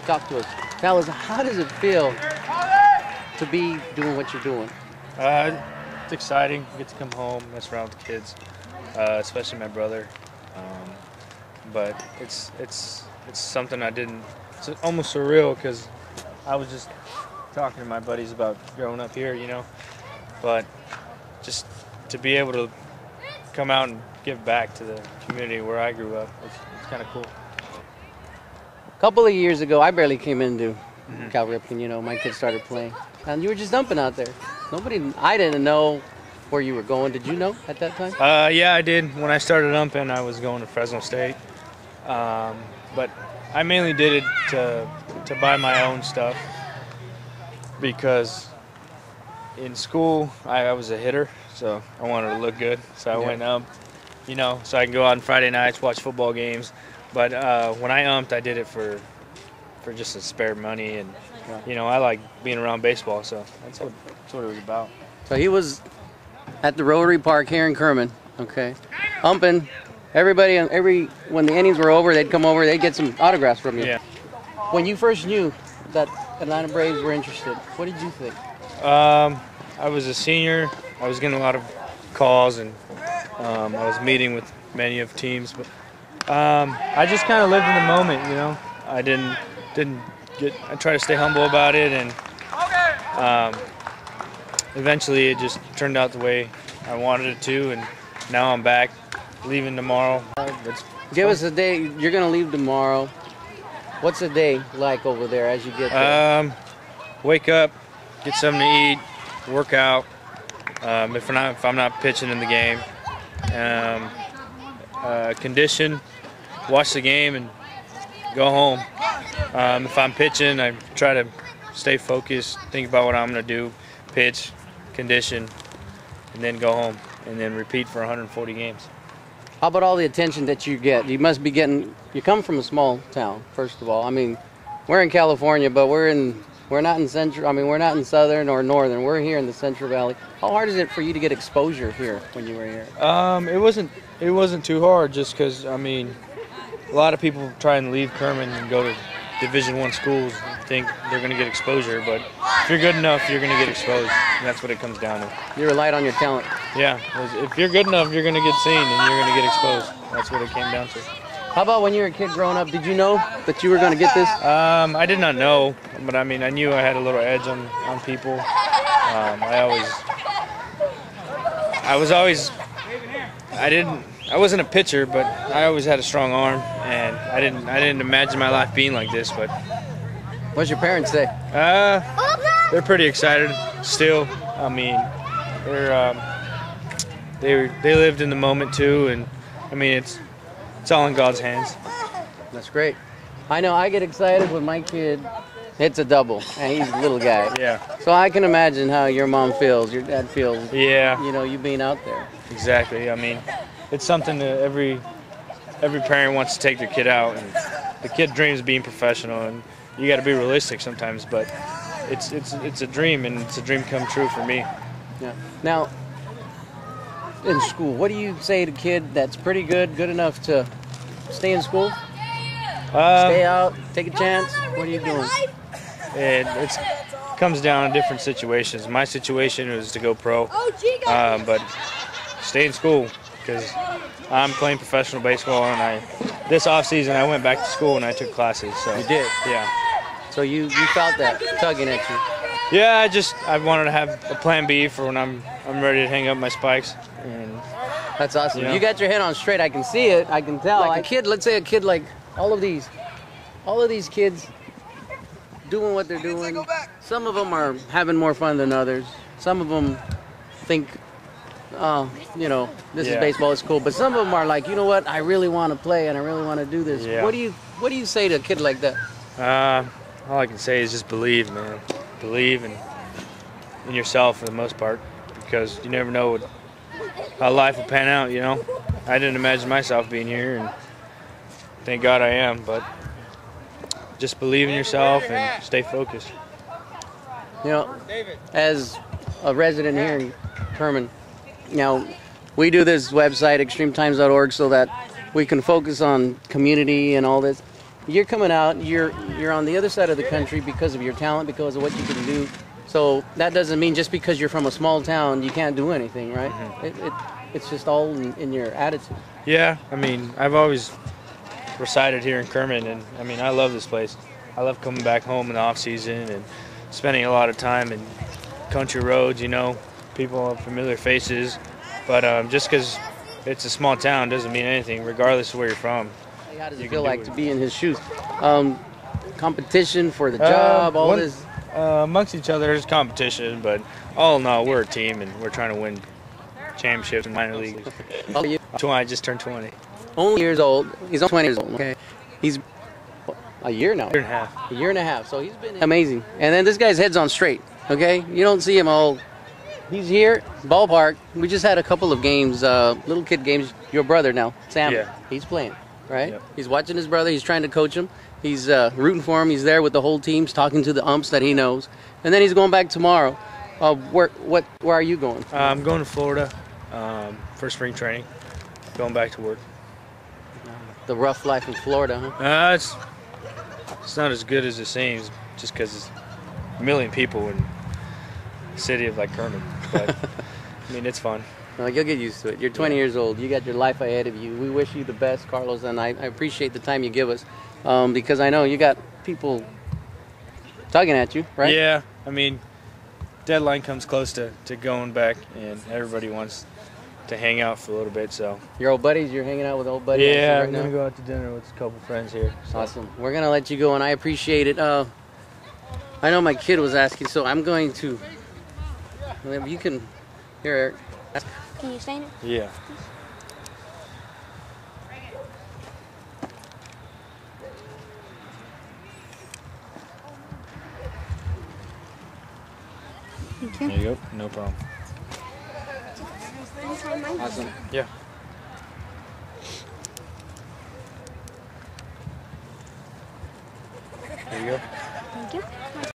Talk to us. Tell us, how does it feel to be doing what you're doing? It's exciting. You get to come home, mess around with the kids, especially my brother. But it's something I didn't. It's almost surreal because I was just talking to my buddies about growing up here, you know. But just to be able to come out and give back to the community where I grew up, it's kind of cool. A couple of years ago, I barely came into Cal Ripken. You know, my kids started playing, and you were just dumping out there. I didn't know where you were going. Did you know at that time? Yeah, I did. When I started umping, I was going to Fresno State, but I mainly did it to buy my own stuff because in school I was a hitter, so I wanted to look good. So I went ump, you know, so I can go out on Friday nights, watch football games. But when I umped, I did it for just to spare money, and you know, I like being around baseball, so that's what it was about. So he was at the Rotary Park here in Kerman, okay, umping. Everybody, when the innings were over, they'd come over, they'd get some autographs from you. Yeah. When you first knew that Atlanta Braves were interested, what did you think? I was a senior. I was getting a lot of calls, and I was meeting with many of teams, but I just kind of lived in the moment, you know. I I tried to stay humble about it, and eventually it just turned out the way I wanted it to, and now I'm back, leaving tomorrow. Give us a day. You're going to leave tomorrow. What's a day like over there as you get there? Wake up, get something to eat, work out. If I'm not pitching in the game, condition, watch the game, and go home. If I'm pitching, I try to stay focused, think about what I'm going to do, pitch, condition, and then go home, and then repeat for 140 games. How about all the attention that you get? You must be getting. You come from a small town, first of all. I mean, we're in California, but we're not in Central. I mean, we're not in Southern or Northern. We're here in the Central Valley. How hard is it for you to get exposure here when you were here? It wasn't too hard, just because I mean, a lot of people try and leave Kerman and go to Division I schools and think they're going to get exposure, but if you're good enough, you're going to get exposed, and that's what it comes down to. You relied on your talent. Yeah, if you're good enough, you're going to get seen, and you're going to get exposed. That's what it came down to. How about when you were a kid growing up? Did you know that you were going to get this? I did not know, but I mean, I knew I had a little edge on people. I wasn't a pitcher, but I always had a strong arm, and I didn't imagine my life being like this. But what's your parents say? They're pretty excited still. I mean, they lived in the moment too, and I mean it's all in God's hands. That's great. I know I get excited when my kid hits a double, and he's a little guy. Yeah. So I can imagine how your mom feels, your dad feels. Yeah. You know, you being out there. Exactly. I mean, it's something that every parent wants to take their kid out, and the kid dreams of being professional, and you got to be realistic sometimes. But it's a dream, and it's a dream come true for me. Yeah. Now, in school, what do you say to a kid that's pretty good enough to stay in school? Stay out, take a chance? What are you doing? It comes down to different situations. My situation was to go pro, but stay in school because I'm playing professional baseball, and this off season I went back to school and I took classes. So you did? Yeah. So you felt that tugging at you? Yeah, I wanted to have a plan B for when I'm ready to hang up my spikes. And that's awesome. You know. You got your head on straight. I can see it. I can tell. Like a kid, let's say a kid like all of these kids doing what they're doing. Some of them are having more fun than others. Some of them think, you know, this is baseball, it's cool. But some of them are like, you know what, I really want to play and I really want to do this. Yeah. What do you say to a kid like that? All I can say is just believe, man. Believe in yourself for the most part, because you never know how life will pan out, you know. I didn't imagine myself being here, and thank God I am, but just believe in yourself and stay focused. You know, as a resident here in Kerman, you know, we do this website, extremetimes.org, so that we can focus on community and all this. you're coming out. You're on the other side of the country because of your talent, because of what you can do. So that doesn't mean just because you're from a small town you can't do anything, right? It's just all in your attitude. Yeah, I mean, I've always resided here in Kerman, and I mean, I love this place. I love coming back home in the off season and spending a lot of time in country roads. You know, people have familiar faces, but just because it's a small town doesn't mean anything, regardless of where you're from. How does it feel like to be in his shoes? Competition for the job, all this. Amongst each other, there's competition, but all in all, we're a team, and we're trying to win championships in minor leagues. I just turned 20. Only years old. He's only 20 years old. Okay, he's a year now. Year and a half. A year and a half. So he's been amazing. And then this guy's head's on straight. Okay, you don't see him all. He's here, ballpark. We just had a couple of games, little kid games. Your brother now, Sam. Yeah. He's playing, right? Yep. He's watching his brother. He's trying to coach him. He's rooting for him. He's there with the whole team. He's talking to the umps that he knows. And then he's going back tomorrow. Where are you going? I'm going to Florida for spring training. Going back to work. The rough life in Florida, huh? It's not as good as it seems, just because it's a million people in a city of like Kerman. But I mean, it's fun. Well, you'll get used to it. You're 20 years old. You got your life ahead of you. We wish you the best, Carlos, and I appreciate the time you give us because I know you got people tugging at you, right? Yeah, I mean, deadline comes close to going back, and everybody wants to hang out for a little bit. So your old buddies, you're hanging out with old buddies. Yeah, right I'm gonna go out to dinner with a couple friends here. So. Awesome. We're gonna let you go, and I appreciate it. I know my kid was asking, so I'm going to. You can. Here, Eric. Can you sign it? Yeah. Thank you. There you go. No problem. Can you sign mine? Awesome. Yeah. There you go. Thank you.